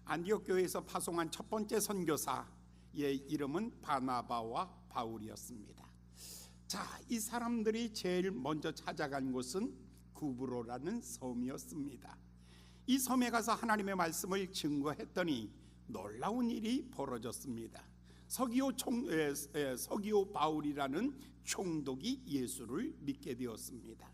안디옥 교회에서 파송한 첫 번째 선교사의 이름은 바나바와 바울이었습니다. 자, 이 사람들이 제일 먼저 찾아간 곳은 구브로라는 섬이었습니다. 이 섬에 가서 하나님의 말씀을 증거했더니 놀라운 일이 벌어졌습니다. 서기오 바울이라는 총독이 예수를 믿게 되었습니다.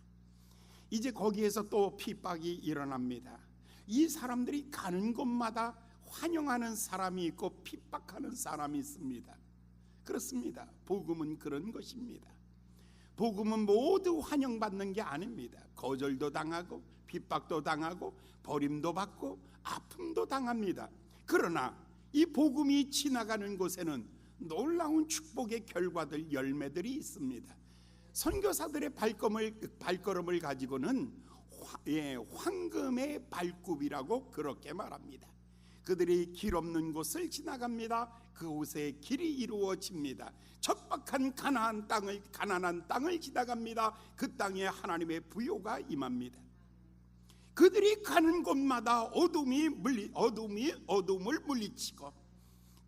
이제 거기에서 또 핍박이 일어납니다. 이 사람들이 가는 곳마다 환영하는 사람이 있고 핍박하는 사람이 있습니다. 그렇습니다. 복음은 그런 것입니다. 복음은 모두 환영받는 게 아닙니다. 거절도 당하고 핍박도 당하고 버림도 받고 아픔도 당합니다. 그러나 이 복음이 지나가는 곳에는 놀라운 축복의 결과들, 열매들이 있습니다. 선교사들의 발걸음을 가지고는 황금의 발굽이라고 그렇게 말합니다. 그들이 길 없는 곳을 지나갑니다. 그곳에 길이 이루어집니다. 척박한 가난한 땅을 지나갑니다. 그 땅에 하나님의 부요가 임합니다. 그들이 가는 곳마다 어둠을 물리치고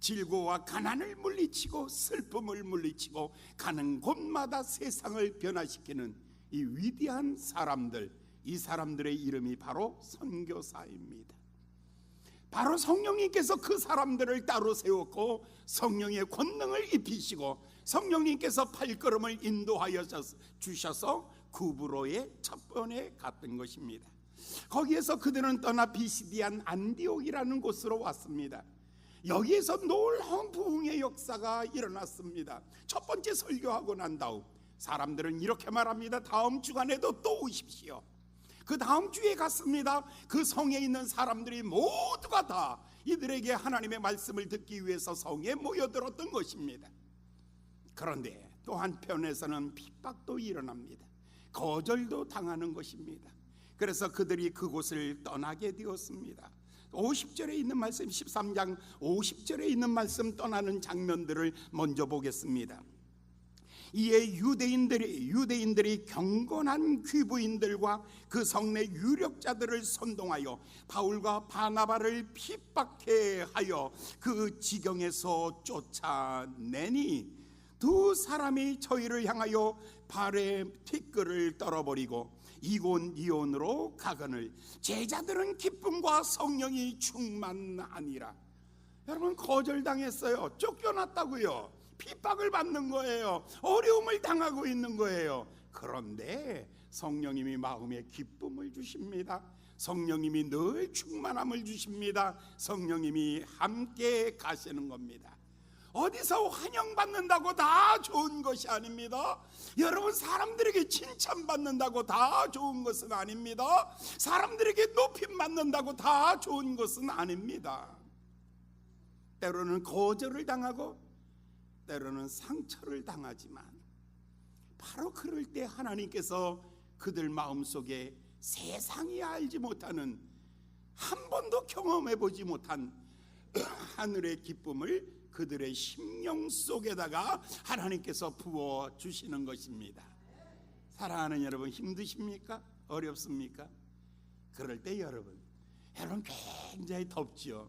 질고와 가난을 물리치고 슬픔을 물리치고 가는 곳마다 세상을 변화시키는 이 위대한 사람들, 이 사람들의 이름이 바로 선교사입니다. 바로 성령님께서 그 사람들을 따로 세웠고 성령의 권능을 입히시고 성령님께서 발걸음을 인도하여 주셔서 구브로의 첫 번에 갔던 것입니다. 거기에서 그들은 떠나 비시디안 안디옥이라는 곳으로 왔습니다. 여기에서 놀라운 부흥의 역사가 일어났습니다. 첫 번째 설교하고 난 다음 사람들은 이렇게 말합니다. 다음 주간에도 또 오십시오. 그 다음 주에 갔습니다. 그 성에 있는 사람들이 모두가 다 이들에게 하나님의 말씀을 듣기 위해서 성에 모여들었던 것입니다. 그런데 또 한편에서는 핍박도 일어납니다. 거절도 당하는 것입니다. 그래서 그들이 그곳을 떠나게 되었습니다. 50절에 있는 말씀, 13장 50절에 있는 말씀 떠나는 장면들을 먼저 보겠습니다. 이에 유대인들이 경건한 귀부인들과 그 성내 유력자들을 선동하여 바울과 바나바를 핍박해 하여 그 지경에서 쫓아내니 두 사람이 저희를 향하여 발에 티끌을 떨어버리고 이곤이온으로 가거늘 제자들은 기쁨과 성령이 충만하니라. 여러분, 거절당했어요. 쫓겨났다고요. 핍박을 받는 거예요. 어려움을 당하고 있는 거예요. 그런데 성령님이 마음에 기쁨을 주십니다. 성령님이 늘 충만함을 주십니다. 성령님이 함께 가시는 겁니다. 어디서 환영받는다고 다 좋은 것이 아닙니다. 여러분, 사람들에게 칭찬받는다고 다 좋은 것은 아닙니다. 사람들에게 높임받는다고 다 좋은 것은 아닙니다. 때로는 거절을 당하고 때로는 상처를 당하지만 바로 그럴 때 하나님께서 그들 마음속에 세상이 알지 못하는, 한 번도 경험해보지 못한 하늘의 기쁨을 그들의 심령 속에다가 하나님께서 부어주시는 것입니다. 사랑하는 여러분, 힘드십니까? 어렵습니까? 그럴 때 여러분 굉장히 덥죠.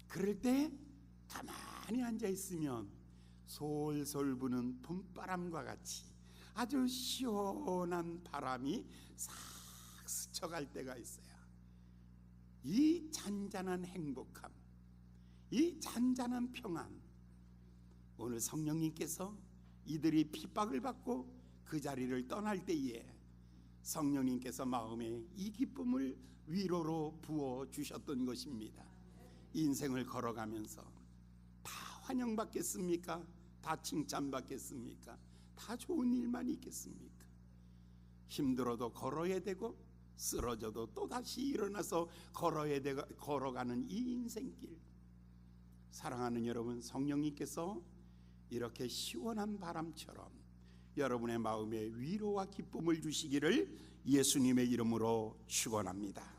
그럴 때 가만히 앉아있으면 솔솔 부는 봄바람과 같이 아주 시원한 바람이 싹 스쳐갈 때가 있어요. 이 잔잔한 행복함, 이 잔잔한 평안, 오늘 성령님께서 이들이 핍박을 받고 그 자리를 떠날 때에 성령님께서 마음에 이 기쁨을 위로로 부어주셨던 것입니다. 인생을 걸어가면서 다 환영받겠습니까? 다 칭찬받겠습니까? 다 좋은 일만 있겠습니까? 힘들어도 걸어야 되고 쓰러져도 또다시 일어나서 걸어가는 이 인생길. 사랑하는 여러분, 성령님께서 이렇게 시원한 바람처럼 여러분의 마음에 위로와 기쁨을 주시기를 예수님의 이름으로 축원합니다.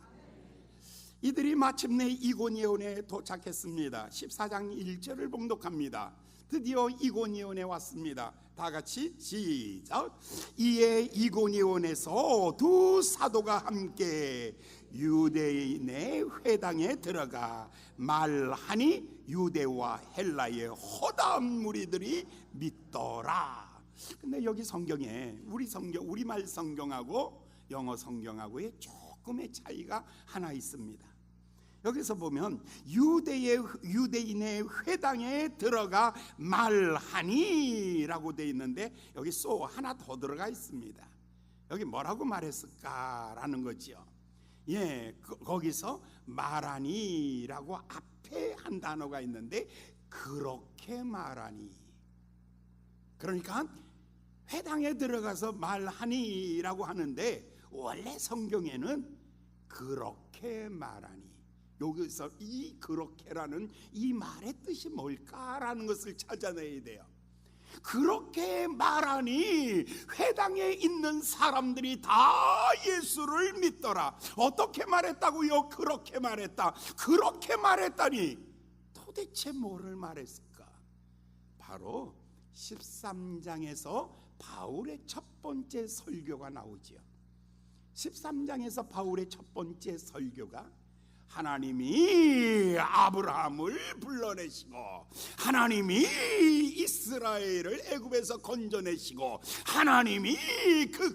이들이 마침내 이고니온에 도착했습니다. 14장 1절을 봉독합니다. 드디어 이고니온에 왔습니다. 다 같이 시작. 이에 이고니온에서 두 사도가 함께 유대인의 회당에 들어가 말하니 유대와 헬라의 허다한 무리들이 믿더라. 근데 여기 성경에 우리말 성경하고 영어 성경하고의 조금의 차이가 하나 있습니다. 여기서 보면 유대인의 회당에 들어가 말하니라고 되어 있는데 여기 소 하나 더 들어가 있습니다. 여기 뭐라고 말했을까라는 거죠. 거기서 말하니라고 앞에 한 단어가 있는데 그렇게 말하니, 그러니까 회당에 들어가서 말하니라고 하는데 원래 성경에는 그렇게 말하니, 여기서 이 그렇게라는 이 말의 뜻이 뭘까라는 것을 찾아내야 돼요. 그렇게 말하니 회당에 있는 사람들이 다 예수를 믿더라. 어떻게 말했다고요? 그렇게 말했다. 그렇게 말했다니 도대체 뭐를 말했을까? 바로 13장에서 바울의 첫 번째 설교가 나오지요. 13장에서 바울의 첫 번째 설교가 하나님이 아브라함을 불러내시고 하나님이 이스라엘을 애굽에서 건져내시고 하나님이 그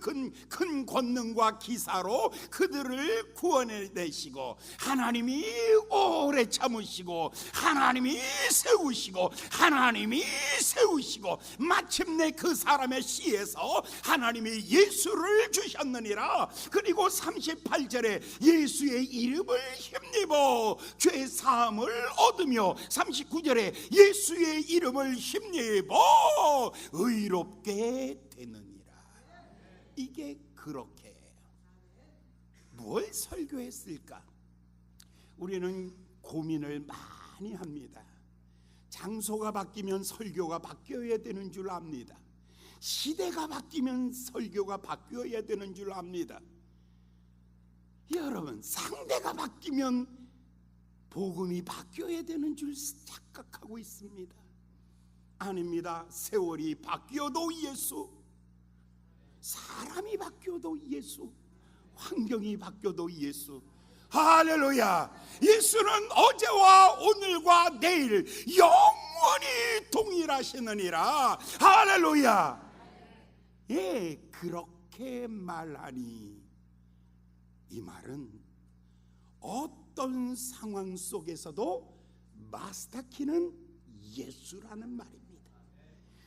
큰 권능과 기사로 그들을 구원해내시고 하나님이 오래 참으시고 하나님이 세우시고 하나님이 세우시고 마침내 그 사람의 씨에서 하나님이 예수를 주셨느니라. 그리고 38절에 예수의 이름을 힘입어 죄 사함을 얻으며 39절에 예수의 이름을 힘입어 의롭게 되느니라. 이게 그렇게 뭘 설교했을까? 우리는 고민을 많이 합니다. 장소가 바뀌면 설교가 바뀌어야 되는 줄 압니다. 시대가 바뀌면 설교가 바뀌어야 되는 줄 압니다. 여러분, 상대가 바뀌면 복음이 바뀌어야 되는 줄 착각하고 있습니다. 아닙니다. 세월이 바뀌어도 예수, 사람이 바뀌어도 예수, 환경이 바뀌어도 예수. 할렐루야. 예수는 어제와 오늘과 내일 영원히 동일하시느니라. 할렐루야. 그렇게 말하니, 이 말은 어떤 상황 속에서도 마스터키는 예수라는 말입니다.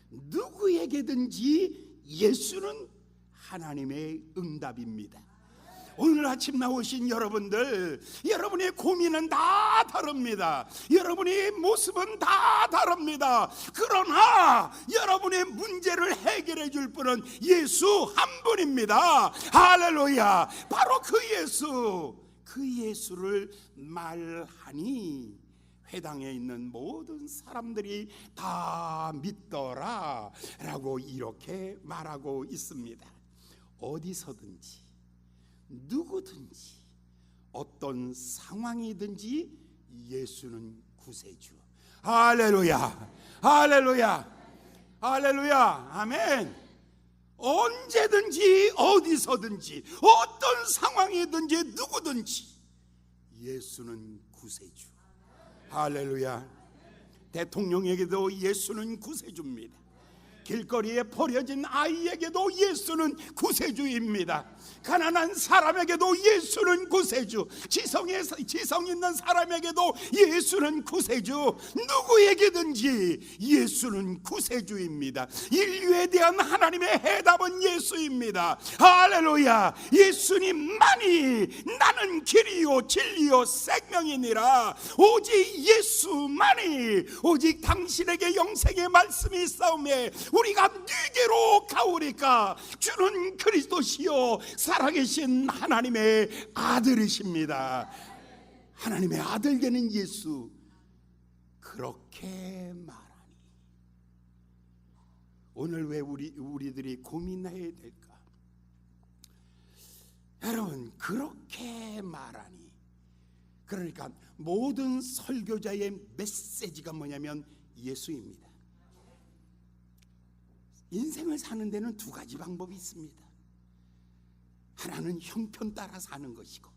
누구에게든지 예수는 하나님의 응답입니다. 오늘 아침 나오신 여러분들, 여러분의 고민은 다 다릅니다. 여러분의 모습은 다 다릅니다. 그러나 여러분의 문제를 해결해 줄 분은 예수 한 분입니다. 할렐루야. 바로 그 예수를 말하니 회당에 있는 모든 사람들이 다 믿더라 라고 이렇게 말하고 있습니다. 어디서든지 누구든지 어떤 상황이든지 예수는 구세주. 할렐루야. 할렐루야. 할렐루야. 아멘. 언제든지 어디서든지 어떤 상황이든지 누구든지 예수는 구세주. 할렐루야. 대통령에게도 예수는 구세주입니다. 길거리에 버려진 아이에게도 예수는 구세주입니다. 가난한 사람에게도 예수는 구세주, 지성 있는 사람에게도 예수는 구세주, 누구에게든지 예수는 구세주입니다. 인류에 대한 하나님의 해답은 예수입니다. 할렐루야. 예수님만이 나는 길이요 진리요 생명이니라. 오직 예수만이, 오직 당신에게 영생의 말씀이 있사오매 우리가 네게로 가오리까. 주는 그리스도시요 살아계신 하나님의 아들이십니다. 하나님의 아들 되는 예수. 그렇게 말하니. 오늘 왜 우리들이 고민해야 될까? 여러분, 그렇게 말하니, 그러니까 모든 설교자의 메시지가 뭐냐면 예수입니다. 인생을 사는 데는 두 가지 방법이 있습니다. 하나는 형편 따라 사는 것이고,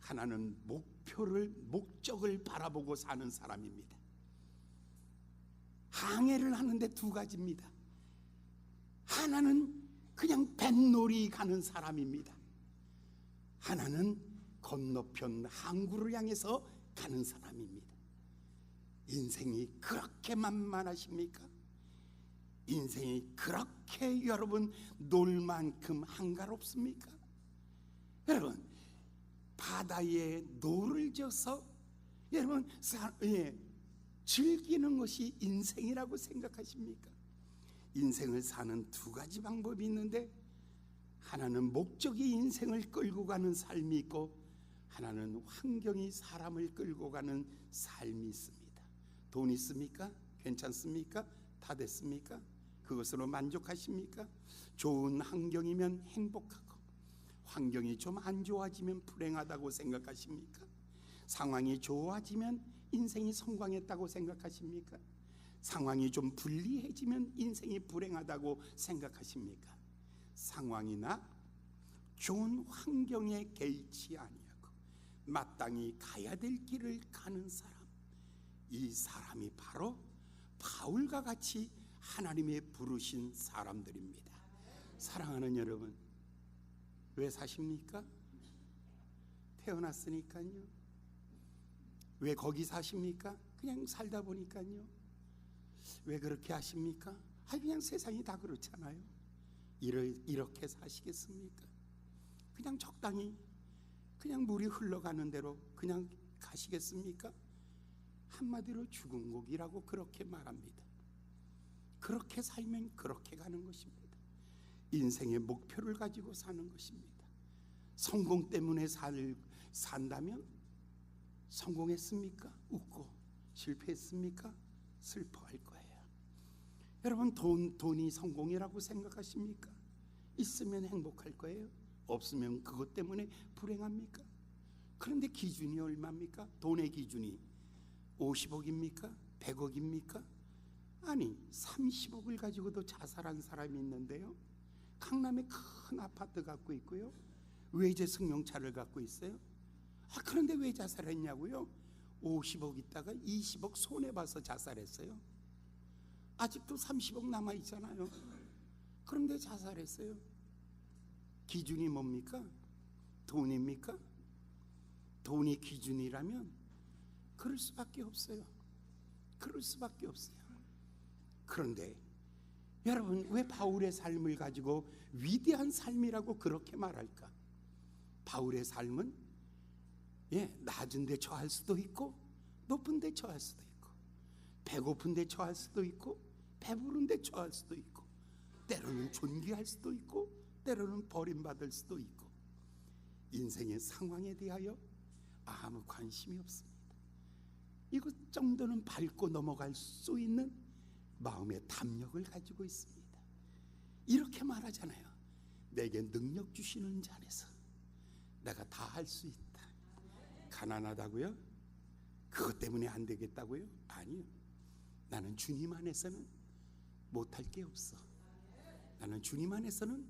하나는 목적을 바라보고 사는 사람입니다. 항해를 하는데 두 가지입니다. 하나는 그냥 뱃놀이 가는 사람입니다. 하나는 건너편 항구를 향해서 가는 사람입니다. 인생이 그렇게 만만하십니까? 인생이 그렇게 여러분 놀 만큼 한가롭습니까? 여러분 바다에 노를 져서 여러분 즐기는 것이 인생이라고 생각하십니까? 인생을 사는 두 가지 방법이 있는데 하나는 목적이 인생을 끌고 가는 삶이 있고 하나는 환경이 사람을 끌고 가는 삶이 있습니다. 돈 있습니까? 괜찮습니까? 다 됐습니까? 그것으로 만족하십니까? 좋은 환경이면 행복하고 환경이 좀 안 좋아지면 불행하다고 생각하십니까? 상황이 좋아지면 인생이 성공했다고 생각하십니까? 상황이 좀 불리해지면 인생이 불행하다고 생각하십니까? 상황이나 좋은 환경에 개의치 아니하고 마땅히 가야 될 길을 가는 사람, 이 사람이 바로 바울과 같이 하나님의 부르신 사람들입니다. 사랑하는 여러분, 왜 사십니까? 태어났으니까요. 왜 거기 사십니까? 그냥 살다 보니까요. 왜 그렇게 하십니까? 그냥 세상이 다 그렇잖아요. 이렇게 사시겠습니까? 그냥 적당히 그냥 물이 흘러가는 대로 그냥 가시겠습니까? 한마디로 죽은 고기라고 그렇게 말합니다. 그렇게 살면 그렇게 가는 것입니다. 인생의 목표를 가지고 사는 것입니다. 성공 때문에 산다면 성공했습니까? 웃고, 실패했습니까? 슬퍼할 거예요. 여러분 돈이 성공이라고 생각하십니까? 있으면 행복할 거예요? 없으면 그것 때문에 불행합니까? 그런데 기준이 얼마입니까? 돈의 기준이 50억입니까? 100억입니까? 아니 30억을 가지고도 자살한 사람이 있는데요. 강남에 큰 아파트 갖고 있고요. 외제 승용차를 갖고 있어요. 그런데 왜 자살했냐고요? 50억 있다가 20억 손해봐서 자살했어요. 아직도 30억 남아있잖아요. 그런데 자살했어요. 기준이 뭡니까? 돈입니까? 돈이 기준이라면 그럴 수밖에 없어요. 그럴 수밖에 없어요. 그런데 여러분 왜 바울의 삶을 가지고 위대한 삶이라고 그렇게 말할까? 바울의 삶은 낮은 데 처할 수도 있고 높은 데 처할 수도 있고 배고픈 데 처할 수도 있고 배부른 데 처할 수도 있고 때로는 존귀할 수도 있고 때로는 버림받을 수도 있고 인생의 상황에 대하여 아무 관심이 없습니다. 이것 정도는 밟고 넘어갈 수 있는 마음의 담력을 가지고 있습니다. 이렇게 말하잖아요. 내게 능력 주시는 자 안에서 내가 다 할 수 있다. 가난하다고요? 그것 때문에 안 되겠다고요? 아니요. 나는 주님 안에서는 못할 게 없어. 나는 주님 안에서는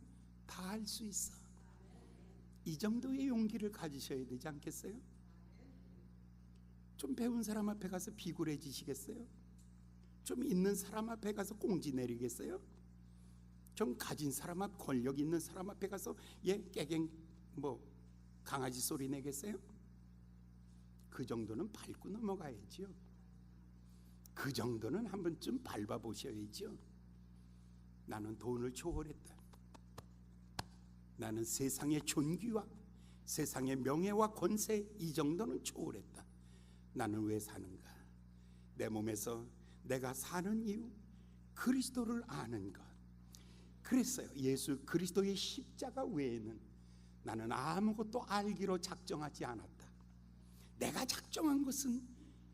다 할 수 있어. 이 정도의 용기를 가지셔야 되지 않겠어요? 좀 배운 사람 앞에 가서 비굴해지시겠어요? 좀 있는 사람 앞에 가서 꽁지 내리겠어요? 좀 가진 사람 앞, 권력 있는 사람 앞에 가서 깨갱 강아지 소리 내겠어요? 그 정도는 밟고 넘어가야지요. 그 정도는 한 번쯤 밟아보셔야죠. 나는 돈을 초월했다. 나는 세상의 존귀와 세상의 명예와 권세 이 정도는 초월했다. 나는 왜 사는가? 내 몸에서 내가 사는 이유 그리스도를 아는 것. 그랬어요. 예수 그리스도의 십자가 외에는 나는 아무것도 알기로 작정하지 않았다. 내가 작정한 것은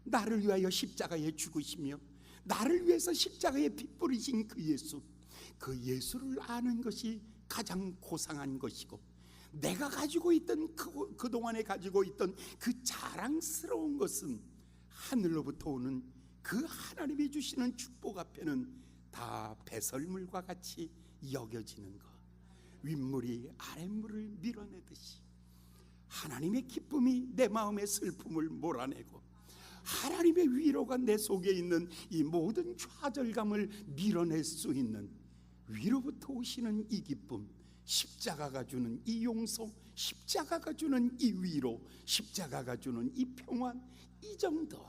나를 위하여 십자가에 죽으시며 나를 위해서 십자가에 피 뿌리신 그 예수, 그 예수를 아는 것이 가장 고상한 것이고 내가 가지고 있던 그동안에 가지고 있던 그 자랑스러운 것은 하늘로부터 오는 그 하나님이 주시는 축복 앞에는 다 배설물과 같이 여겨지는 것. 윗물이 아랫물을 밀어내듯이 하나님의 기쁨이 내 마음의 슬픔을 몰아내고 하나님의 위로가 내 속에 있는 이 모든 좌절감을 밀어낼 수 있는 위로부터 오시는 이 기쁨, 십자가가 주는 이 용서, 십자가가 주는 이 위로, 십자가가 주는 이 평안, 이 정도.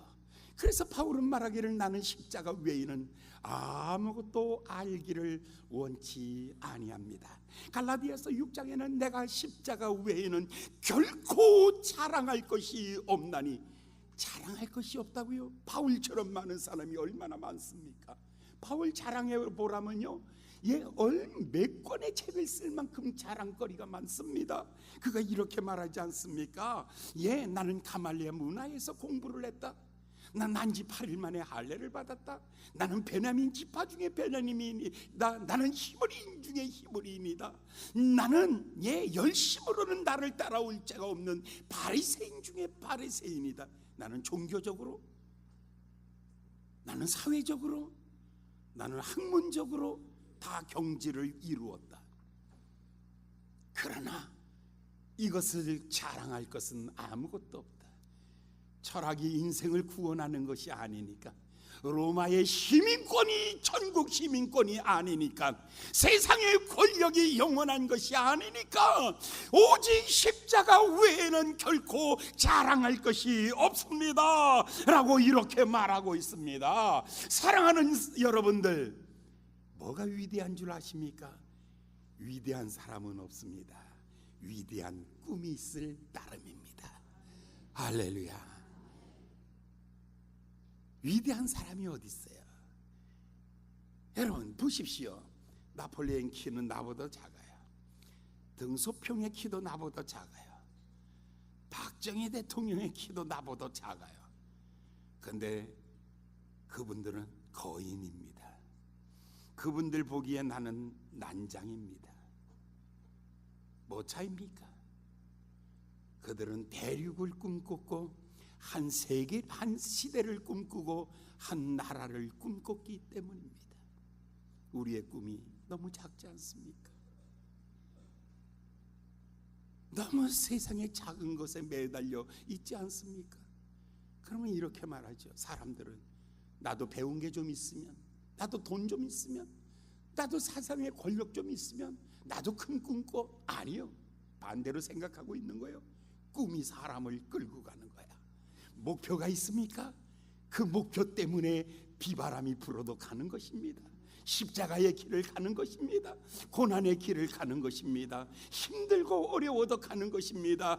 그래서 바울은 말하기를 나는 십자가 외에는 아무것도 알기를 원치 아니합니다. 갈라디아서 6장에는 내가 십자가 외에는 결코 자랑할 것이 없나니, 자랑할 것이 없다고요? 바울처럼 많은 사람이 얼마나 많습니까? 바울 자랑해 보라면요, 몇 권의 책을 쓸 만큼 자랑거리가 많습니다. 그가 이렇게 말하지 않습니까? 나는 가말리아 문화에서 공부를 했다. 난 난지 8일 만에 할례를 받았다. 나는 베냐민 지파 중에 베냐민이다. 나는 히브리인 중에 히브리인이다. 나는 열심으로는 나를 따라올 자가 없는 바리새인 중에 바리새인이다. 나는 종교적으로, 나는 사회적으로, 나는 학문적으로 다 경지를 이루었다. 그러나 이것을 자랑할 것은 아무것도 없다. 철학이 인생을 구원하는 것이 아니니까, 로마의 시민권이 전국 시민권이 아니니까, 세상의 권력이 영원한 것이 아니니까 오직 십자가 외에는 결코 자랑할 것이 없습니다 라고 이렇게 말하고 있습니다. 사랑하는 여러분들, 뭐가 위대한 줄 아십니까? 위대한 사람은 없습니다. 위대한 꿈이 있을 따름입니다. 할렐루야. 위대한 사람이 어디 있어요? 여러분 보십시오. 나폴레옹 키는 나보다 작아요. 등소평의 키도 나보다 작아요. 박정희 대통령의 키도 나보다 작아요. 근데 그분들은 거인입니다. 그분들 보기에 나는 난장입니다. 뭐 차이입니까? 그들은 대륙을 꿈꿨고 한 세계, 한 시대를 꿈꾸고 한 나라를 꿈꿨기 때문입니다. 우리의 꿈이 너무 작지 않습니까? 너무 세상의 작은 것에 매달려 있지 않습니까? 그러면 이렇게 말하죠. 사람들은 나도 배운 게 좀 있으면, 나도 돈 좀 있으면, 나도 사상의 권력 좀 있으면 나도 큰 꿈 꿔. 아니요, 반대로 생각하고 있는 거예요. 꿈이 사람을 끌고 가는 거야. 목표가 있습니까? 그 목표 때문에 비바람이 불어도 가는 것입니다. 십자가의 길을 가는 것입니다. 고난의 길을 가는 것입니다. 힘들고 어려워도 가는 것입니다.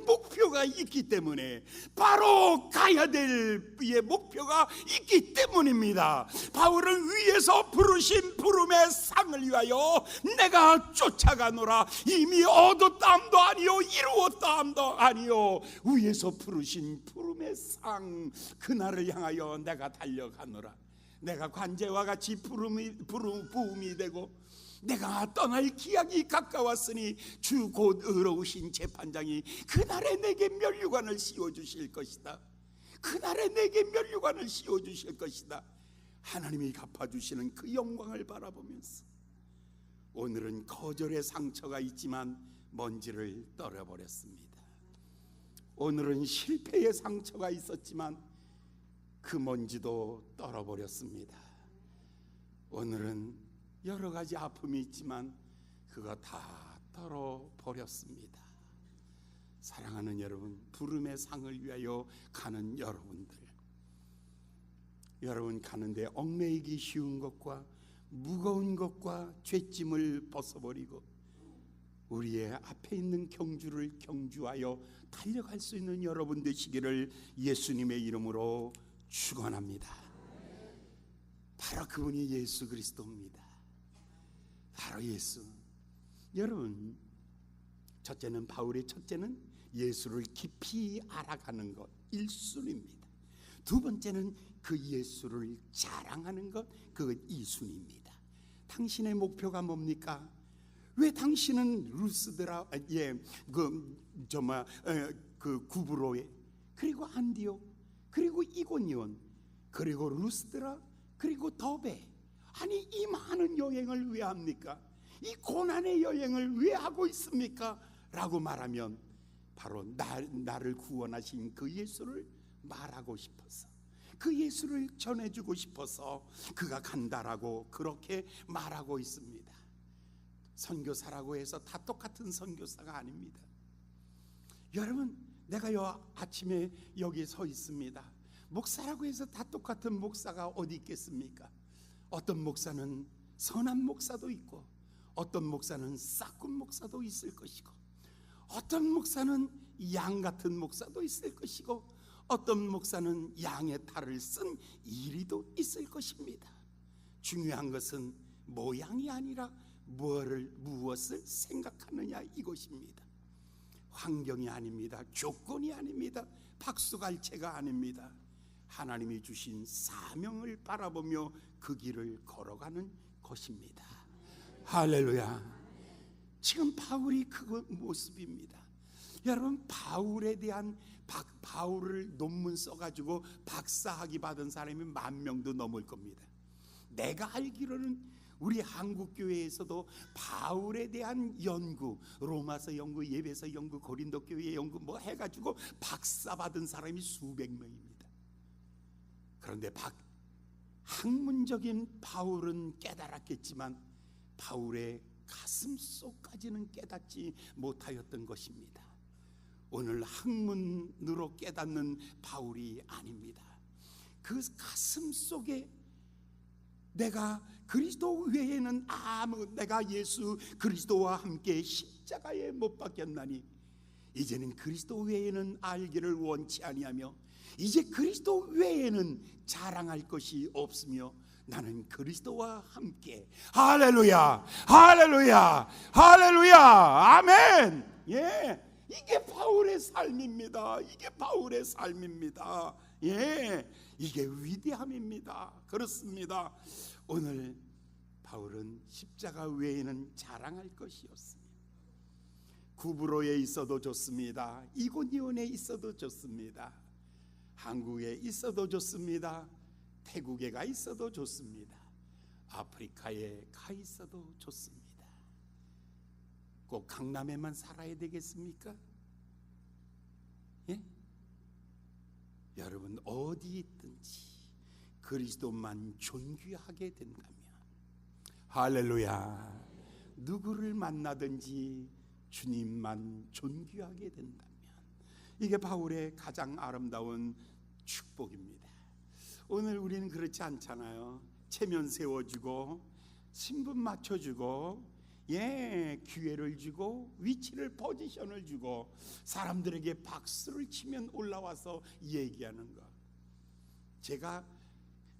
목표가 있기 때문에, 바로 가야 될 목표가 있기 때문입니다. 바울은 위에서 부르신 부름의 상을 위하여 내가 쫓아가노라. 이미 얻었다함도 아니요, 이루었다함도 아니요, 위에서 부르신 부름의 상, 그날을 향하여 내가 달려가노라. 내가 관제와 같이 부음이 되고 내가 떠날 기약이 가까웠으니 주 곧 의로우신 재판장이 그날에 내게 면류관을 씌워주실 것이다. 그날에 내게 면류관을 씌워주실 것이다. 하나님이 갚아주시는 그 영광을 바라보면서 오늘은 거절의 상처가 있지만 먼지를 떨어버렸습니다. 오늘은 실패의 상처가 있었지만 그 먼지도 떨어버렸습니다. 오늘은 여러 가지 아픔이 있지만 그거 다 떨어버렸습니다. 사랑하는 여러분, 부름의 상을 위하여 가는 여러분들, 여러분 가는데 얽매이기 쉬운 것과 무거운 것과 죄짐을 벗어버리고 우리의 앞에 있는 경주를 경주하여 달려갈 수 있는 여러분 되시기를 예수님의 이름으로 축원합니다. 바로 그분이 예수 그리스도입니다. 바로 예수. 여러분, 첫째는, 바울의 첫째는 예수를 깊이 알아가는 것, 1순위입니다. 두 번째는 그 예수를 자랑하는 것, 그것 2순위입니다. 당신의 목표가 뭡니까? 왜 당신은 루스드라, 그 구브로에, 그리고 안디옥, 그리고 이고니온, 그리고 루스드라, 그리고 더베, 아니 이 많은 여행을 왜 합니까? 이 고난의 여행을 왜 하고 있습니까? 라고 말하면 바로 나를 구원하신 그 예수를 말하고 싶어서, 그 예수를 전해주고 싶어서 그가 간다라고 그렇게 말하고 있습니다. 선교사라고 해서 다 똑같은 선교사가 아닙니다. 여러분, 내가 아침에 여기 서 있습니다. 목사라고 해서 다 똑같은 목사가 어디 있겠습니까? 어떤 목사는 선한 목사도 있고, 어떤 목사는 싹군 목사도 있을 것이고, 어떤 목사는 양 같은 목사도 있을 것이고, 어떤 목사는 양의 탈을 쓴 이리도 있을 것입니다. 중요한 것은 모양이 아니라 무엇을 생각하느냐 이것입니다. 환경이 아닙니다. 조건이 아닙니다. 박수갈채가 아닙니다. 하나님이 주신 사명을 바라보며 그 길을 걸어가는 것입니다. 할렐루야. 지금 바울이 그 모습입니다. 여러분, 바울에 대한 바울을 논문 써가지고 박사학위 받은 사람이 10,000명도 넘을 겁니다. 내가 알기로는 우리 한국교회에서도 바울에 대한 연구, 로마서 연구, 예배서 연구, 고린도 교회 연구 뭐 해가지고 박사 받은 사람이 수백 명입니다. 그런데 학문적인 바울은 깨달았겠지만 바울의 가슴 속까지는 깨닫지 못하였던 것입니다. 오늘 학문으로 깨닫는 바울이 아닙니다. 그 가슴 속에 내가 그리스도 외에는 내가 예수 그리스도와 함께 십자가에 못 박혔나니 이제는 그리스도 외에는 알기를 원치 아니하며 이제 그리스도 외에는 자랑할 것이 없으며 나는 그리스도와 함께. 할렐루야, 할렐루야, 할렐루야, 아멘. 예, 이게 바울의 삶입니다. 이게 바울의 삶입니다. 예, 이게 위대함입니다. 그렇습니다. 오늘 바울은 십자가 외에는 자랑할 것이 없습니다. 구브로에 있어도 좋습니다. 이고니온에 있어도 좋습니다. 한국에 있어도 좋습니다. 태국에 가 있어도 좋습니다. 아프리카에 가 있어도 좋습니다. 꼭 강남에만 살아야 되겠습니까? 예? 여러분, 어디 있든지 그리스도만 존귀하게 된다면, 할렐루야, 누구를 만나든지 주님만 존귀하게 된다면, 이게 바울의 가장 아름다운 축복입니다. 오늘 우리는 그렇지 않잖아요. 체면 세워주고 신분 맞춰주고, 예, 기회를 주고 위치를 포지션을 주고 사람들에게 박수를 치면 올라와서 얘기하는 것. 제가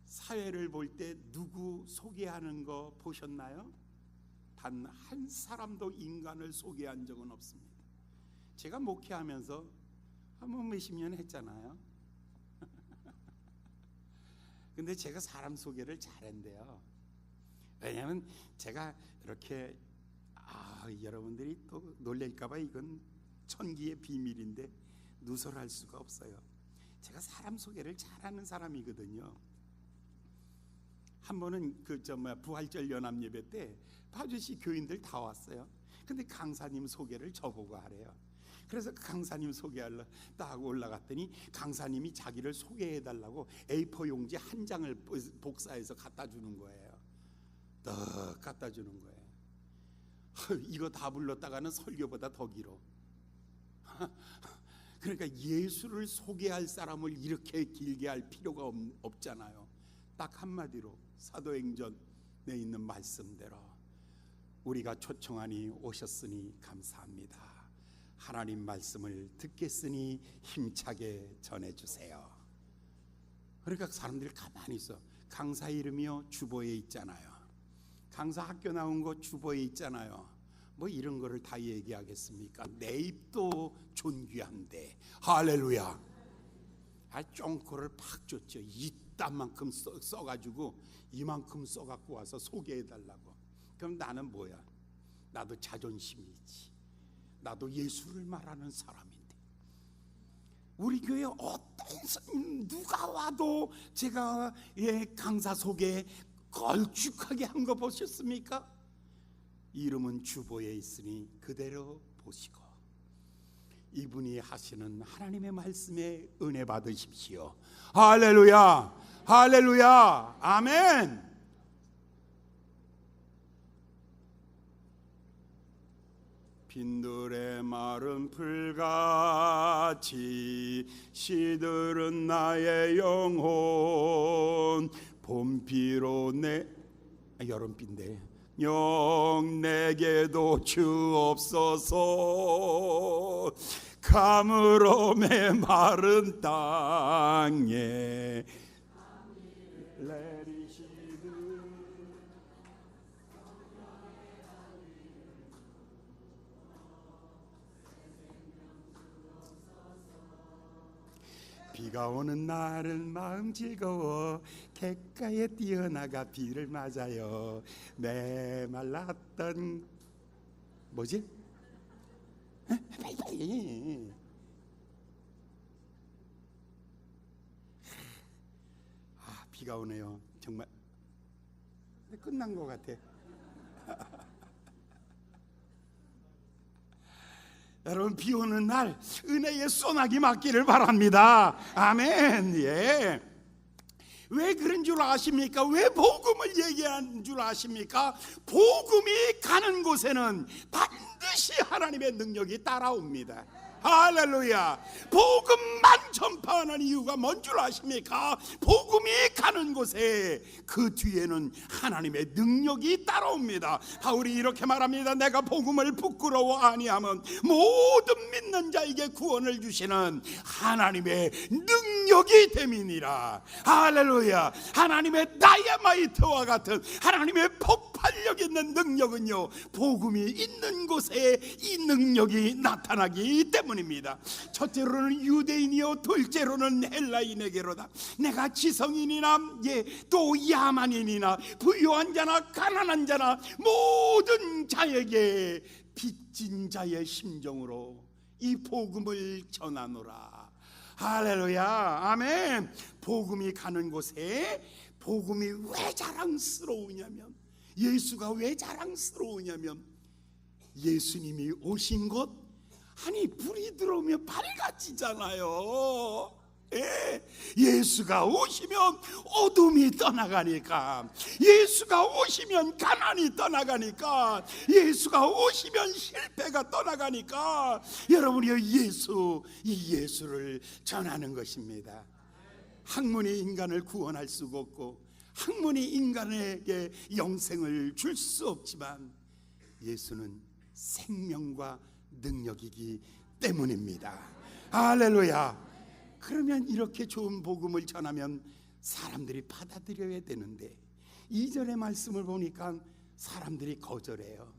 사회를 볼 때 누구 소개하는 거 보셨나요? 단 한 사람도 인간을 소개한 적은 없습니다. 제가 목회하면서 한 몇십 년 했잖아요. 근데 제가 사람 소개를 잘한대요. 왜냐하면 제가 이렇게 여러분들이 또 놀랄까봐 이건 천기의 비밀인데 누설할 수가 없어요. 제가 사람 소개를 잘하는 사람이거든요. 한 번은 부활절 연합예배 때 파주시 교인들 다 왔어요. 근데 강사님 소개를 저보고 하래요. 그래서 강사님 소개하려 딱 올라갔더니 강사님이 자기를 소개해달라고 A4 용지 한 장을 복사해서 갖다 주는 거예요. 딱 갖다 주는 거예요. 이거 다 불렀다가는 설교보다 더 길어. 그러니까 예수를 소개할 사람을 이렇게 길게 할 필요가 없잖아요. 딱 한마디로 사도행전에 있는 말씀대로 우리가 초청하니 오셨으니 감사합니다. 하나님 말씀을 듣겠으니 힘차게 전해주세요. 그러니까 사람들이 가만히 있어. 강사 이름이요 주보에 있잖아요. 강사 학교 나온 거 주보에 있잖아요. 뭐 이런 거를 다 얘기하겠습니까? 내 입도 존귀한데. 할렐루야. 쫑코를 팍 줬죠. 이딴만큼 써가지고 이만큼 써갖고 와서 소개해달라고. 그럼 나는 뭐야? 나도 자존심이 있지. 나도 예수를 말하는 사람인데, 우리 교회 어떤 누가 와도 제가 강사 소개 걸쭉하게 한 거 보셨습니까? 이름은 주보에 있으니 그대로 보시고, 이분이 하시는 하나님의 말씀에 은혜 받으십시오. 할렐루야, 할렐루야, 아멘. 빈들의 마른 풀같이 시들은 나의 영혼, 봄비로 여름비인데 영 내게도 주옵소서. 가물어 메마른 땅에 비가 오는 날은 마음 즐거워 갯가에 뛰어나가 비를 맞아요. 메말랐던 뭐지? 빨리. 비가 오네요. 정말 끝난 것 같아. 여러분, 비 오는 날 은혜의 소나기 맞기를 바랍니다. 아멘. 예. 왜 그런 줄 아십니까? 왜 복음을 얘기하는 줄 아십니까? 복음이 가는 곳에는 반드시 하나님의 능력이 따라옵니다. 할렐루야. 복음만 전파하는 이유가 뭔 줄 아십니까? 복음이 가는 곳에 그 뒤에는 하나님의 능력이 따라옵니다. 바울이 이렇게 말합니다. 내가 복음을 부끄러워 아니하면 모든 믿는 자에게 구원을 주시는 하나님의 능력이 됨이니라. 할렐루야. 하나님의 다이아마이트와 같은 하나님의 폭발력 있는 능력은요, 복음이 있는 곳에 이 능력이 나타나기 때문입니다. 첫째로는 유대인이요, 둘째로는 헬라인에게로다. 내가 지성인이나 또 야만인이나 부유한 자나 가난한 자나 모든 자에게 빚진 자의 심정으로 이 복음을 전하노라. 할렐루야, 아멘. 복음이 가는 곳에 복음이 왜 자랑스러우냐면, 예수가 왜 자랑스러우냐면, 예수님이 오신 곳, 아니 불이 들어오면 밝아지잖아요. 예수가 오시면 어둠이 떠나가니까, 예수가 오시면 가난이 떠나가니까, 예수가 오시면 실패가 떠나가니까, 여러분이요, 이 예수를 전하는 것입니다. 학문이 인간을 구원할 수가 없고, 학문이 인간에게 영생을 줄 수 없지만, 예수는 생명과 능력이기 때문입니다. 할렐루야. 그러면 이렇게 좋은 복음을 전하면 사람들이 받아들여야 되는데, 2절의 말씀을 보니까 사람들이 거절해요.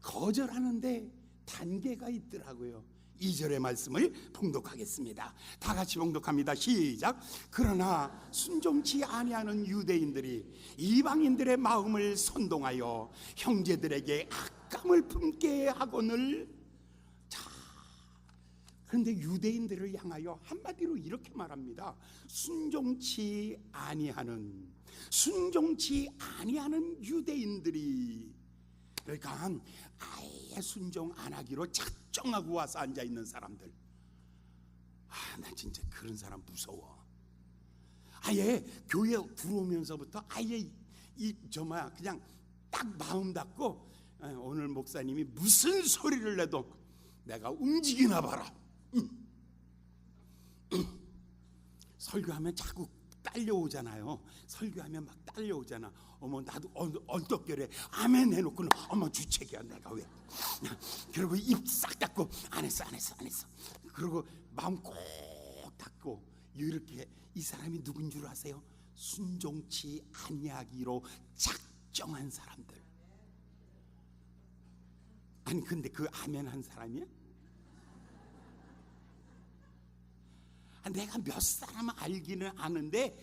거절하는데 단계가 있더라고요. 2절의 말씀을 봉독하겠습니다. 다 같이 봉독합니다. 시작. 그러나 순종치 아니하는 유대인들이 이방인들의 마음을 선동하여 형제들에게 악감을 품게 하거늘. 그런데 유대인들을 향하여 한마디로 이렇게 말합니다. 순종치 아니하는 유대인들이, 그러니까 아예 순종 안 하기로 작정하고 와서 앉아 있는 사람들. 나 진짜 그런 사람 무서워. 아예 교회 들어오면서부터 아예 그냥 딱 마음 닫고, 오늘 목사님이 무슨 소리를 내도 내가 움직이나 봐라. 설교하면 자꾸 딸려오잖아요. 설교하면 막 딸려오잖아. 어머, 나도 언덕결에 아멘 해놓고는 어머 주책이야 내가 왜. 그리고 입 싹 닫고 안 했어. 그리고 마음 꼭 닫고 이렇게. 이 사람이 누군 줄 아세요? 순종치 아니하기로 작정한 사람들. 아니 근데 그 아멘 한 사람이야? 내가 몇 사람 알기는 아는데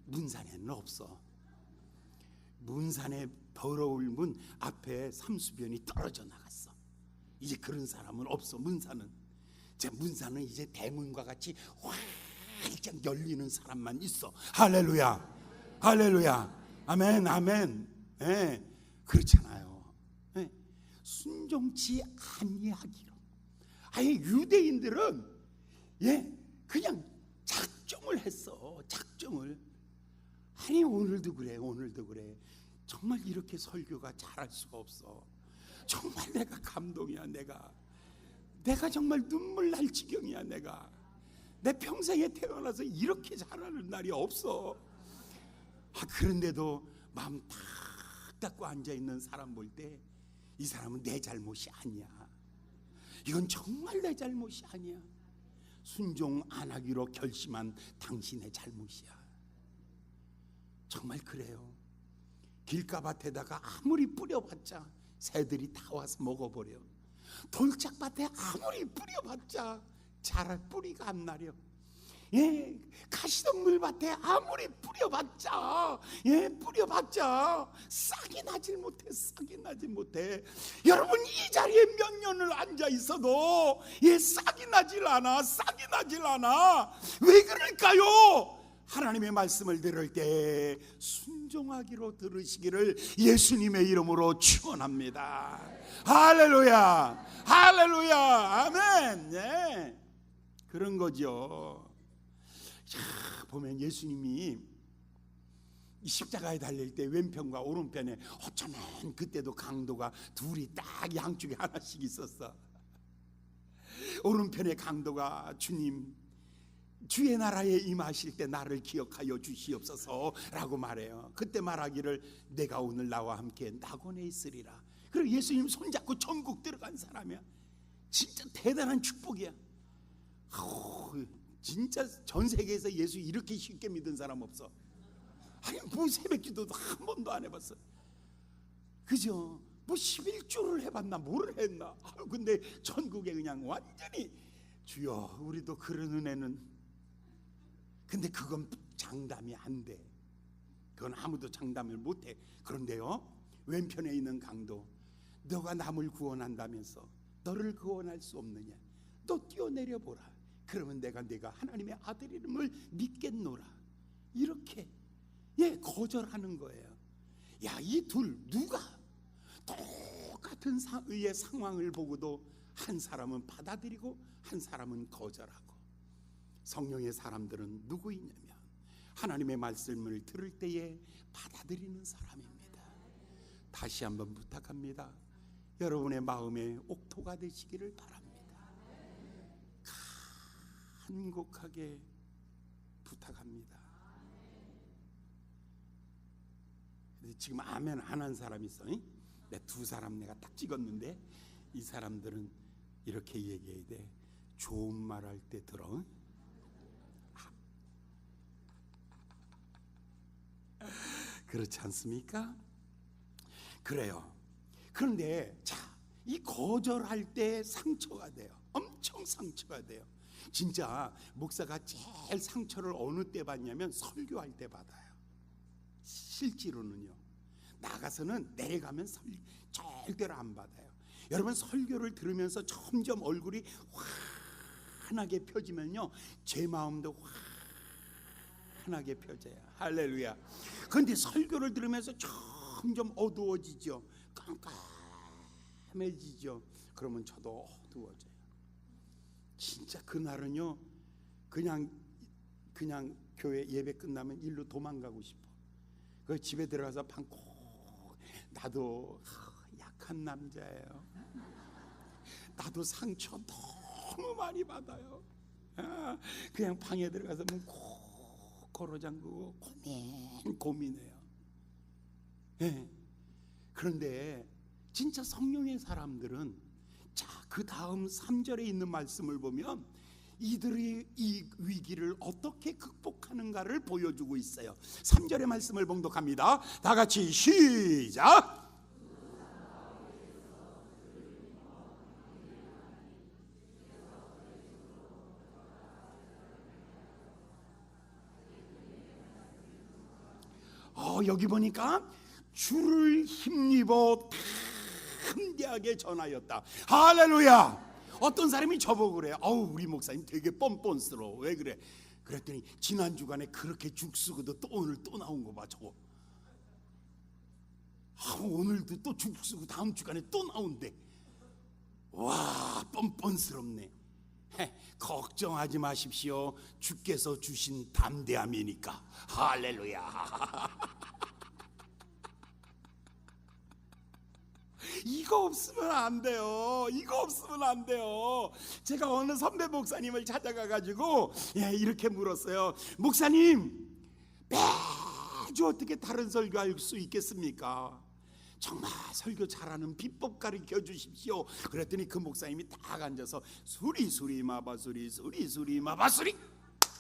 문산에는 없어. 문산에 더러울 문 앞에 삼수변이 떨어져 나갔어. 이제 그런 사람은 없어. 문산은 이제 대문과 같이 활짝 열리는 사람만 있어. 할렐루야, 할렐루야, 아멘, 아멘. 그렇잖아요. 순종치 아니하기로. 아예 유대인들은 그냥 작정을 했어. 작정을. 아니 오늘도 그래. 정말 이렇게 설교가 잘할 수가 없어. 정말 내가 감동이야. 내가 정말 눈물 날 지경이야. 내 평생에 태어나서 이렇게 잘하는 날이 없어. 그런데도 마음 탁 닫고 앉아있는 사람 볼 때 이 사람은 내 잘못이 아니야. 이건 정말 내 잘못이 아니야. 순종 안 하기로 결심한 당신의 잘못이야. 정말 그래요. 길가밭에다가 아무리 뿌려봤자 새들이 다 와서 먹어버려. 돌짝밭에 아무리 뿌려봤자 자랄 뿌리가 안 나려. 가시덤불 밭에 아무리 뿌려봤자 싹이 나질 못해. 여러분 이 자리에 몇 년을 앉아 있어도 싹이 나질 않아. 왜 그럴까요? 하나님의 말씀을 들을 때 순종하기로 들으시기를 예수님의 이름으로 축원합니다. 할렐루야, 아멘. 그런 거죠. 보면 예수님이 십자가에 달릴 때 왼편과 오른편에 어쩌면 그때도 강도가 둘이 딱 양쪽에 하나씩 있었어. 오른편의 강도가 주님, 주의 나라에 임하실 때 나를 기억하여 주시옵소서 라고 말해요. 그때 말하기를 내가 오늘 나와 함께 낙원에 있으리라. 그리고 예수님 손잡고 천국 들어간 사람이야. 진짜 대단한 축복이야. 진짜 전 세계에서 예수 이렇게 쉽게 믿은 사람 없어. 아니 뭐 새벽기도도 한 번도 안 해봤어. 그죠? 뭐 11조를 해봤나 뭘 했나. 근데 천국에 그냥 완전히 주여 우리도 그런 은혜는. 근데 그건 장담이 안 돼. 그건 아무도 장담을 못해. 그런데요 왼편에 있는 강도, 너가 남을 구원한다면서 너를 구원할 수 없느냐. 너 뛰어내려 보라. 그러면 내가 하나님의 아들임을 믿겠노라. 이렇게 거절하는 거예요. 이 둘 누가 똑같은 상황을 보고도 한 사람은 받아들이고 한 사람은 거절하고. 성령의 사람들은 누구이냐면 하나님의 말씀을 들을 때에 받아들이는 사람입니다. 다시 한번 부탁합니다. 여러분의 마음에 옥토가 되시기를 바랍니다. 간곡하게 부탁합니다. 지금 아멘 안 한 사람 있어? 내 두 사람 내가 딱 찍었는데 이 사람들은 이렇게 얘기해야 돼. 좋은 말 할 때 들어. 그렇지 않습니까? 그래요. 그런데 이 거절할 때 상처가 돼요. 엄청 상처가 돼요. 진짜 목사가 제일 상처를 어느 때 받냐면 설교할 때 받아요. 실제로는요. 나가서는 내려가면 절대로 안 받아요. 여러분 설교를 들으면서 점점 얼굴이 환하게 펴지면요 제 마음도 환하게 펴져요. 할렐루야. 그런데 설교를 들으면서 점점 어두워지죠. 깜깜해지죠. 그러면 저도 어두워져요. 진짜 그날은요 그냥 교회 예배 끝나면 일로 도망가고 싶어. 그 집에 들어가서 방콕. 나도 약한 남자예요. 나도 상처 너무 많이 받아요. 그냥 방에 들어가서 콕 걸어 잠그고 고민해요. 그런데 진짜 성령의 사람들은 그 다음 3절에 있는 말씀을 보면 이들이 이 위기를 어떻게 극복하는가를 보여주고 있어요. 3절의 말씀을 봉독합니다. 다 같이 시작. 여기 보니까 주를 힘입어 담대하게 전하였다. 할렐루야. 어떤 사람이 저보고 그래요. 우리 목사님 되게 뻔뻔스러워. 왜 그래? 그랬더니 지난 주간에 그렇게 죽쓰고도 또 오늘 또 나온 거 봐. 저거 오늘도 또 죽쓰고 다음 주간에 또 나온대. 와, 뻔뻔스럽네. 걱정하지 마십시오. 주께서 주신 담대함이니까. 할렐루야. 이거 없으면 안 돼요. 이거 없으면 안 돼요. 제가 어느 선배 목사님을 찾아가가지고 이렇게 물었어요. 목사님, 매주 어떻게 다른 설교할 수 있겠습니까? 정말 설교 잘하는 비법 가르쳐 주십시오. 그랬더니 그 목사님이 딱 앉아서 수리수리 마바수리 수리수리 마바수리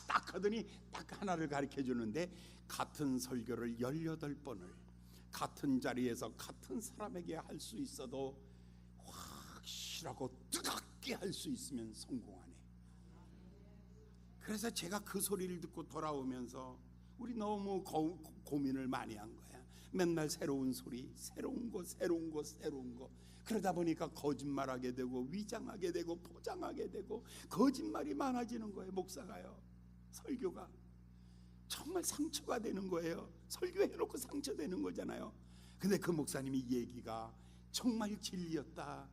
딱 하더니 딱 하나를 가르쳐 주는데, 같은 설교를 18번을 같은 자리에서 같은 사람에게 할 수 있어도 확실하고 뜨겁게 할 수 있으면 성공하네. 그래서 제가 그 소리를 듣고 돌아오면서 우리 너무 고민을 많이 한 거야. 맨날 새로운 소리, 새로운 거, 새로운 거, 새로운 거. 그러다 보니까 거짓말하게 되고 위장하게 되고 포장하게 되고 거짓말이 많아지는 거예요. 목사가요, 설교가 정말 상처가 되는 거예요. 설교해놓고 상처되는 거잖아요. 근데 그 목사님이 얘기가 정말 진리였다.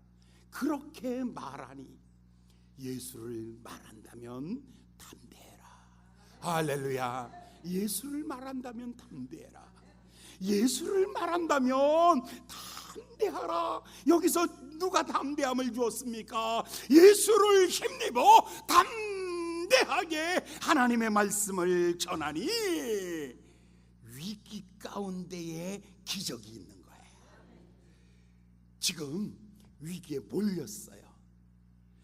그렇게 말하니 예수를 말한다면 담대해라. 할렐루야. 예수를 말한다면 담대해라. 예수를 말한다면 담대하라. 여기서 누가 담대함을 주었습니까? 예수를 힘입어 담대하게 하나님의 말씀을 전하니 위기 가운데에 기적이 있는 거예요. 지금 위기에 몰렸어요.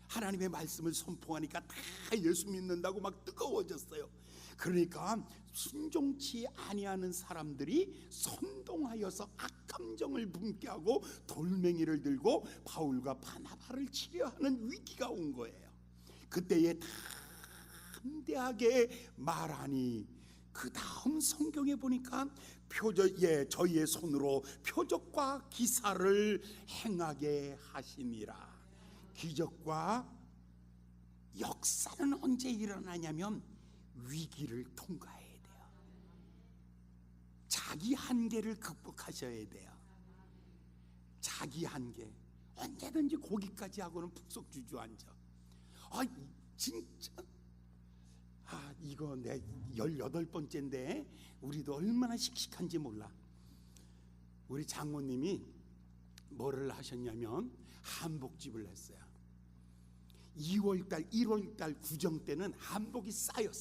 하나님의 말씀을 선포하니까 다 예수 믿는다고 막 뜨거워졌어요. 그러니까 순종치 아니하는 사람들이 선동하여서 악감정을 품게 하고 돌멩이를 들고 바울과 바나바를 치려하는 위기가 온 거예요. 그때에 담대하게 말하니, 그 다음 성경에 보니까 저희의 손으로 표적과 기사를 행하게 하시니라. 기적과 역사는 언제 일어나냐면 위기를 통과해야 돼요. 자기 한계를 극복하셔야 돼요. 자기 한계. 언제든지 거기까지 하고는 푹속 주저앉아. 진짜 이거 내 18번째인데 우리도 얼마나 씩씩한지 몰라. 우리 장모님이 뭐를 하셨냐면 한복집을 했어요. 2월달 1월달 구정 때는 한복이 싸요.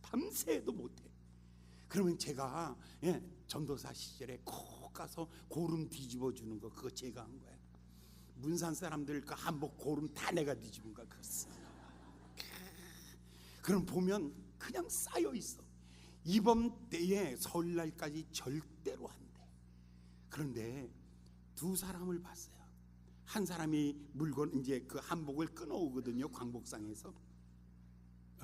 밤새도 못해. 그러면 제가 전도사 시절에 꼭 가서 고름 뒤집어 주는 거, 그거 제가 한 거예요. 문산 사람들 그 한복 고름 다 내가 뒤집은 거야. 그럼 보면 그냥 쌓여 있어. 이번 때에 설날까지 절대로 안 돼. 그런데 두 사람을 봤어요. 한 사람이 물건 이제 그 한복을 끊어오거든요. 광복상에서.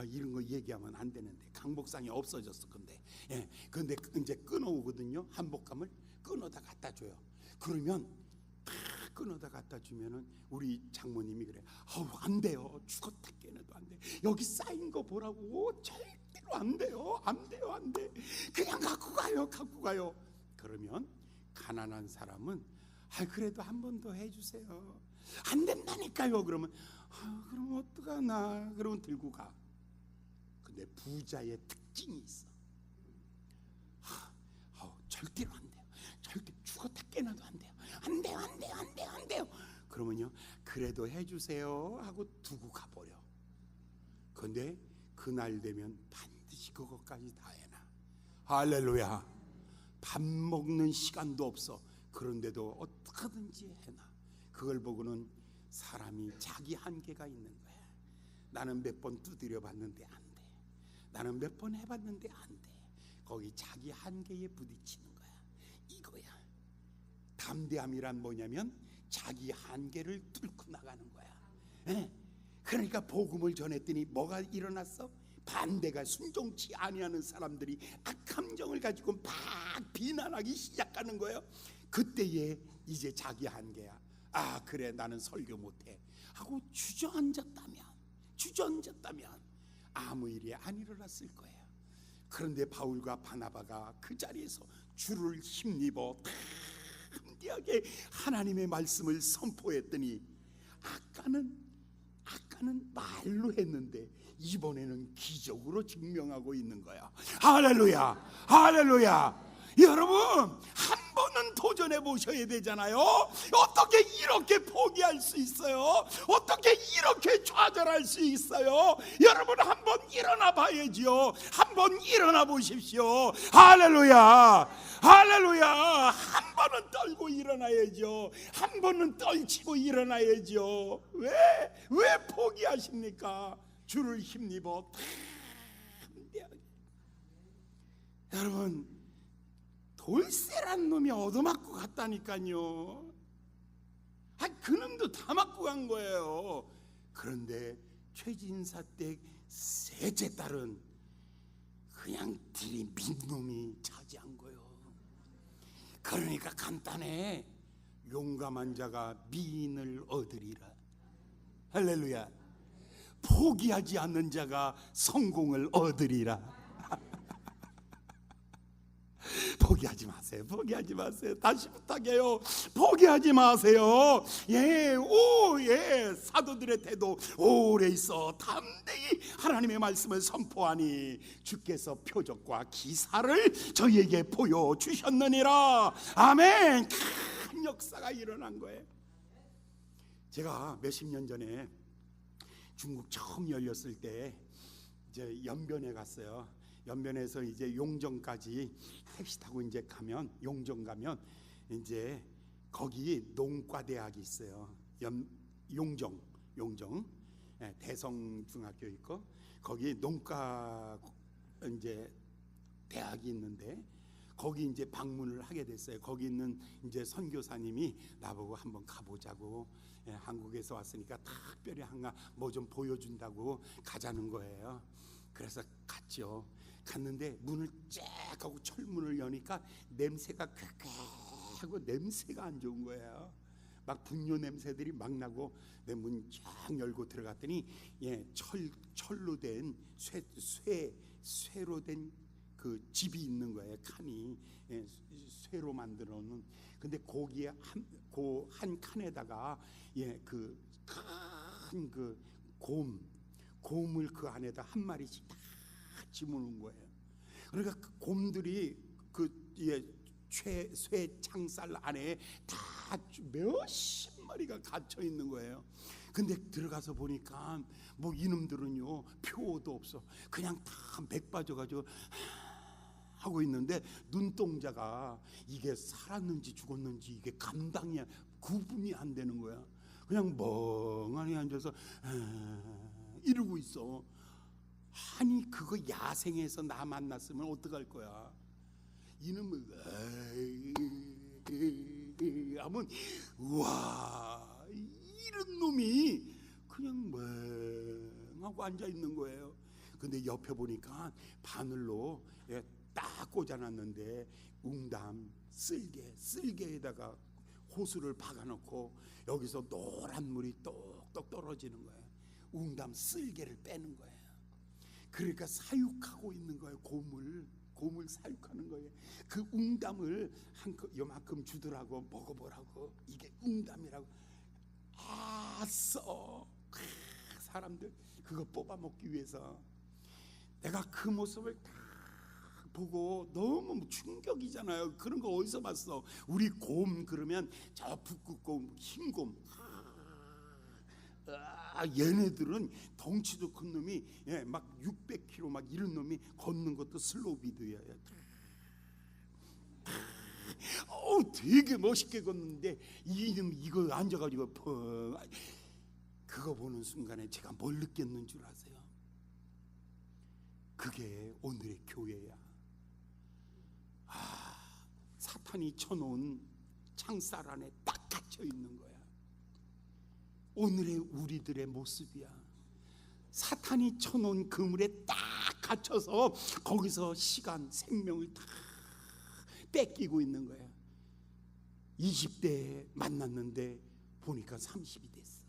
이런 거 얘기하면 안 되는데 광복상이 없어졌어. 근데 이제 끊어오거든요. 한복감을 끊어다 갖다 줘요. 그러면 다 끊어다 갖다 주면은 우리 장모님이 그래. 안 돼요. 죽었다 깨어나도 안 돼. 여기 쌓인 거 보라고. 절대로 안 돼요. 안 돼. 그냥 갖고 가요. 그러면 가난한 사람은 그래도 한 번 더 해주세요. 안 된다니까요. 그러면 그럼 어떡하나. 그러면 들고 가. 근데 부자의 특징이 있어. 절대로 안 돼요. 절대 죽었다 깨어나도 안 돼요. 안 돼요. 그러면요, 그래도 해주세요 하고 두고 가버려. 근데 그날 되면 반드시 그것까지 다 해놔. 할렐루야. 밥 먹는 시간도 없어. 그런데도 어떻게든지 해놔. 그걸 보고는 사람이 자기 한계가 있는 거야. 나는 몇 번 두드려 봤는데 안 돼. 나는 몇 번 해봤는데 안 돼. 거기 자기 한계에 부딪히는 거야. 이거야. 담대함이란 뭐냐면 자기 한계를 뚫고 나가는 거야. 그러니까 복음을 전했더니 뭐가 일어났어? 반대가 순종치 아니하는 사람들이 악감정을 가지고 막 비난하기 시작하는 거예요. 그때에 이제 자기 한계야. 그래, 나는 설교 못해 하고 주저앉았다면 아무 일이 안 일어났을 거예요. 그런데 바울과 바나바가 그 자리에서 주를 힘입어 담대하게 하나님의 말씀을 선포했더니 아까는 말로 했는데 이번에는 기적으로 증명하고 있는 거야. 할렐루야, 할렐루야. 여러분, 한 번은 도전해 보셔야 되잖아요. 어떻게 이렇게 포기할 수 있어요? 어떻게 이렇게 좌절할 수 있어요? 여러분, 한 번 일어나 봐야지요. 한 번 일어나 보십시오. 할렐루야, 할렐루야. 한 번은 떨고 일어나야죠. 한 번은 떨치고 일어나야죠. 왜 포기하십니까? 주를 힘입어 담대하게. 여러분, 돌쇠란 놈이 얻어맞고 갔다니까요. 그놈도 다 맞고 간 거예요. 그런데 최진사 댁 셋째 딸은 그냥 들이민 차지한 거예요. 그러니까 간단해. 용감한 자가 미인을 얻으리라. 할렐루야. 포기하지 않는 자가 성공을 얻으리라. 포기하지 마세요. 포기하지 마세요. 다시 부탁해요. 포기하지 마세요. 예, 사도들의 태도 오래 있어 담대히 하나님의 말씀을 선포하니 주께서 표적과 기사를 저희에게 보여주셨느니라. 아멘. 큰 역사가 일어난 거예요. 제가 몇십 년 전에 중국 처음 열렸을 때 이제 연변에 갔어요. 연변에서 이제 용정까지 택시 타고 이제 가면, 용정 가면 이제 거기 농과대학이 있어요. 용정 대성중학교 있고 거기 농과 이제 대학이 있는데 거기 이제 방문을 하게 됐어요. 거기 있는 이제 선교사님이 나보고 한번 가보자고, 한국에서 왔으니까 특별히 한가 뭐 좀 보여준다고 가자는 거예요. 그래서 갔죠. 갔는데 문을 쫙 하고 철문을 여니까 냄새가 쾌쾌하고 냄새가 안 좋은 거예요. 막 분뇨 냄새들이 막 나고 내 문 쫙 열고 들어갔더니 철로 된 쇠로 된 그 집이 있는 거예요. 칸이 쇠로 만들어 놓은. 근데 거기에 한 칸에다가 그 큰 그 곰을 그 안에다 한 마리씩 다 집어넣은 거예요. 그러니까 그 곰들이 쇠 창살 안에 다 몇십 마리가 갇혀 있는 거예요. 근데 들어가서 보니까 뭐 이놈들은요 표도 없어. 그냥 다 맥 빠져가지고 하고 있는데 눈동자가 이게 살았는지 죽었는지 이게 구분이 안 되는 거야. 그냥 멍하니 앉아서 이러고 있어. 아니 그거 야생에서 나 만났으면 어떡할 거야. 이놈은 하면 와 이런 놈이 그냥 멍하고 앉아 있는 거예요. 근데 옆에 보니까 바늘로 딱 꽂아놨는데 웅담 쓸개에다가 호수를 박아놓고 여기서 노란 물이 똑똑 떨어지는 거예요. 웅담 쓸개를 빼는 거예요. 그러니까 사육하고 있는 거예요. 곰을 사육하는 거예요. 그 웅담을 요만큼 주더라고 먹어보라고. 이게 웅담이라고. 아써 사람들 그거 뽑아 먹기 위해서. 내가 그 모습을 다 보고 너무 충격이잖아요. 그런 거 어디서 봤어? 우리 곰 그러면 저 북극곰, 흰곰. 얘네들은 덩치도 큰 놈이 막 600kg 막 이런 놈이 걷는 것도 슬로비드예요. 되게 멋있게 걷는데 이거 앉아가지고 그거 보는 순간에 제가 뭘 느꼈는 줄 아세요? 그게 오늘의 교회야. 사탄이 쳐놓은 창살 안에 딱 갇혀 있는 거야. 오늘의 우리들의 모습이야. 사탄이 쳐놓은 그물에 딱 갇혀서 거기서 시간, 생명을 다 뺏기고 있는 거야. 20대에 만났는데 보니까 30이 됐어.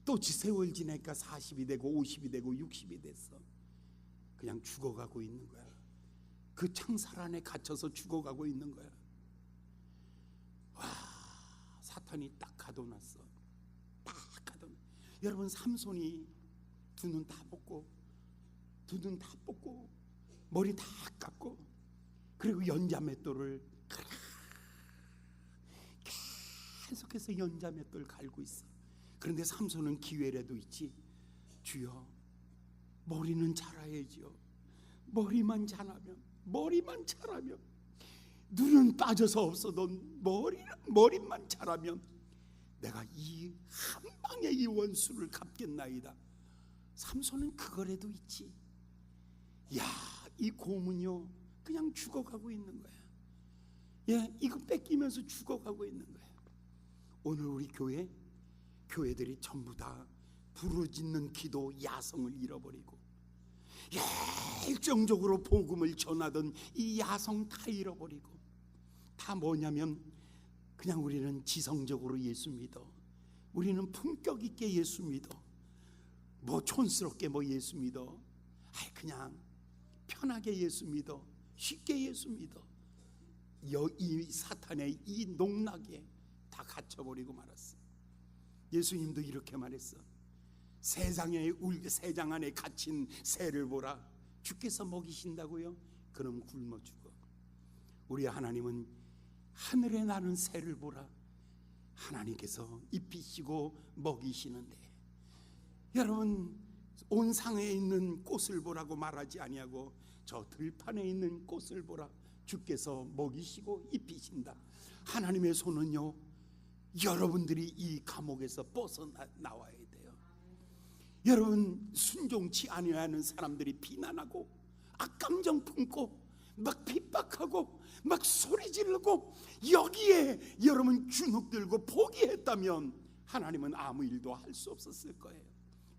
또 세월 지나니까 40이 되고 50이 되고 60이 됐어. 그냥 죽어가고 있는 거야. 그 창살 안에 갇혀서 죽어가고 있는 거야. 와, 사탄이 딱 가둬놨어. 딱 가둬. 여러분, 삼손이 두 눈 다 뽑고 머리 다 깎고, 그리고 연자맷돌을 계속해서 연자맷돌 갈고 있어. 그런데 삼손은 기회라도 있지. 주여, 머리는 자라야지요. 머리만 자라면 눈은 빠져서 없어도 머리만 자라면 내가 이 한 방에 이 원수를 갚겠나이다. 삼손은 그거라도 있지. 야, 이 고문요 그냥 죽어가고 있는 거야. 예, 이거 뺏기면서 죽어가고 있는 거야. 오늘 우리 교회들이 전부 다 부르짖는 기도 야성을 잃어버리고, 열정적으로 복음을 전하던 이 야성 다 잃어버리고, 다 뭐냐면 그냥 우리는 지성적으로 예수 믿어, 우리는 품격 있게 예수 믿어, 뭐 촌스럽게 뭐 예수 믿어, 그냥 편하게 예수 믿어, 쉽게 예수 믿어. 이 사탄의 이 농락에 다 갇혀버리고 말았어. 예수님도 이렇게 말했어. 세장 안에 갇힌 새를 보라. 주께서 먹이신다고요? 그럼 굶어 죽어. 우리 하나님은 하늘에 나는 새를 보라. 하나님께서 입히시고 먹이시는데, 여러분, 온 상에 있는 꽃을 보라고 말하지 아니하고 저 들판에 있는 꽃을 보라. 주께서 먹이시고 입히신다. 하나님의 손은요, 여러분들이 이 감옥에서 벗어나와야 돼요. 여러분, 순종치 아니하는 사람들이 비난하고 악감정 품고 막 핍박하고 막 소리 지르고 여기에 여러분 주눅 들고 포기했다면 하나님은 아무 일도 할 수 없었을 거예요.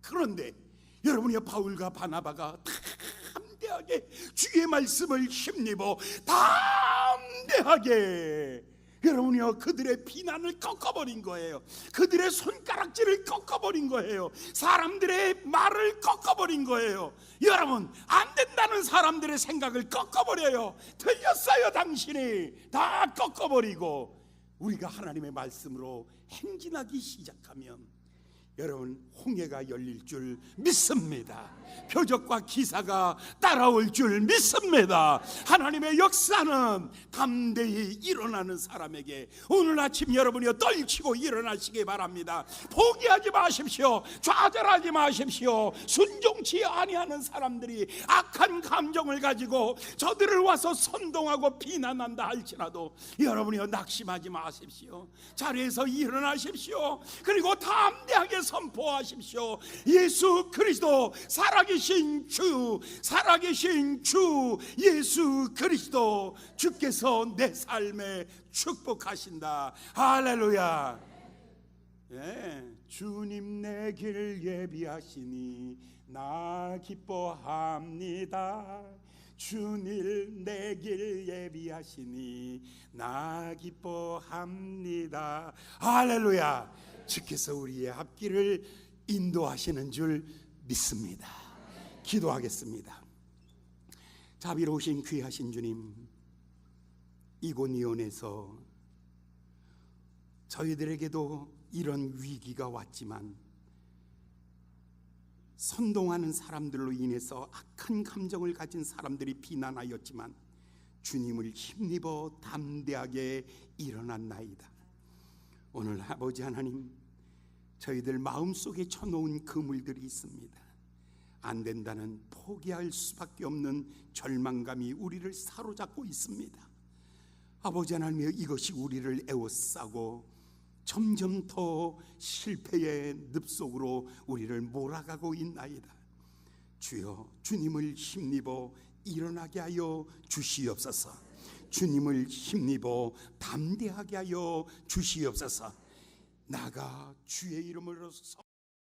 그런데 여러분이 바울과 바나바가 담대하게 주의 말씀을 힘입어 담대하게 여러분이요 그들의 비난을 꺾어버린 거예요. 그들의 손가락질을 꺾어버린 거예요. 사람들의 말을 꺾어버린 거예요. 여러분, 안 된다는 사람들의 생각을 꺾어버려요. 틀렸어요 당신이. 다 꺾어버리고 우리가 하나님의 말씀으로 행진하기 시작하면 여러분, 홍해가 열릴 줄 믿습니다. 표적과 기사가 따라올 줄 믿습니다. 하나님의 역사는 담대히 일어나는 사람에게 오늘 아침 여러분이 떨치고 일어나시기 바랍니다. 포기하지 마십시오. 좌절하지 마십시오. 순종치 아니하는 사람들이 악한 감정을 가지고 저들을 와서 선동하고 비난한다 할지라도 여러분이 낙심하지 마십시오. 자리에서 일어나십시오. 그리고 담대하게 선포하십시오. 예수 그리스도 살아계신 주 예수 그리스도, 주께서 내 삶에 축복하신다. 할렐루야. 주님 내 길 예비하시니 나 기뻐합니다. 주님 내 길 예비하시니 나 기뻐합니다. 할렐루야. 주께서 우리의 앞길을 인도하시는 줄 믿습니다. 기도하겠습니다. 자비로우신 귀하신 주님, 이곳니온에서 저희들에게도 이런 위기가 왔지만 선동하는 사람들로 인해서 악한 감정을 가진 사람들이 비난하였지만 주님을 힘입어 담대하게 일어났나이다. 오늘 아버지 하나님, 저희들 마음속에 쳐놓은 그물들이 있습니다. 안 된다는 포기할 수밖에 없는 절망감이 우리를 사로잡고 있습니다. 아버지 하나님, 이것이 우리를 에워싸고 점점 더 실패의 늪속으로 우리를 몰아가고 있나이다. 주여, 주님을 힘입어 일어나게 하여 주시옵소서. 주님을 힘입어 담대하게 하여 주시옵소서. 나가 주의 이름으로